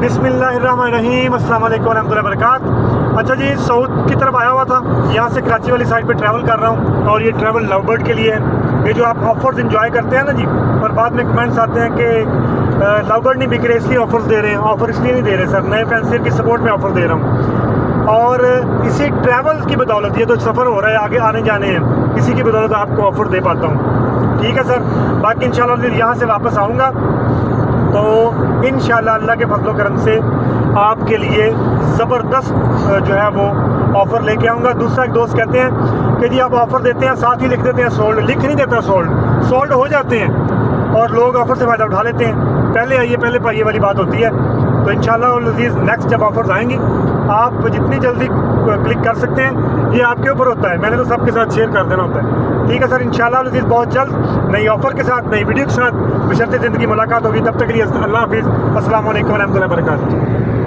बिस्मिल्लाहिर्रहमानिर्रहीम, अस्सलाम वालेकुम रहमतुल्लाहि वबरकातुहू। अच्छा जी, साउथ की तरफ आया हुआ था, यहाँ से कराची वाली साइड पे ट्रैवल कर रहा हूँ और ये ट्रैवल लवबर्ड के लिए है। ये जो आप ऑफ़र्स इंजॉय करते हैं ना जी, और बाद में कमेंट्स आते हैं कि लवबर्ड नहीं बिक रहे इसलिए ऑफ़र्स दे रहे हैं। ऑफ़र इसलिए नहीं दे रहे सर, नए फैंसियर की सपोर्ट में ऑफ़र दे रहा हूँ। और इसी ट्रैवल की बदौलत, ये तो सफ़र हो रहा है, आगे आने जाने हैं, इसी की बदौलत आपको ऑफ़र दे पाता हूँ। ठीक है सर, बाकी इंशाल्लाह यहाँ से वापस आऊँगा तो इंशाल्लाह अल्लाह के फजल करम से आपके लिए ज़बरदस्त जो है वो ऑफ़र लेके आऊँगा। दूसरा एक दोस्त कहते हैं कि जी आप ऑफ़र देते हैं साथ ही लिख देते हैं सोल्ड, लिख नहीं देता सोल्ड हो जाते हैं और लोग ऑफ़र से फ़ायदा उठा लेते हैं। पहले आइए पहले पाइए वाली बात होती है। तो इंशाल्लाह अज़ीज़ नेक्स्ट जब ऑफ़र्स आएंगी आप जितनी जल्दी क्लिक कर सकते हैं, ये आपके ऊपर होता है, मैंने तो सबके साथ शेयर कर देना होता है। ठीक है सर, इंशाल्लाह अज़ीज़ बहुत जल्द नई ऑफ़र के साथ, नई वीडियो के साथ बशर्ते ज़िंदगी मुलाकात होगी। तब तक के लिए अल्लाह हाफ़िज़, अस्सलाम वालेकुम रहमतुल्लाहि व बरकातुहू।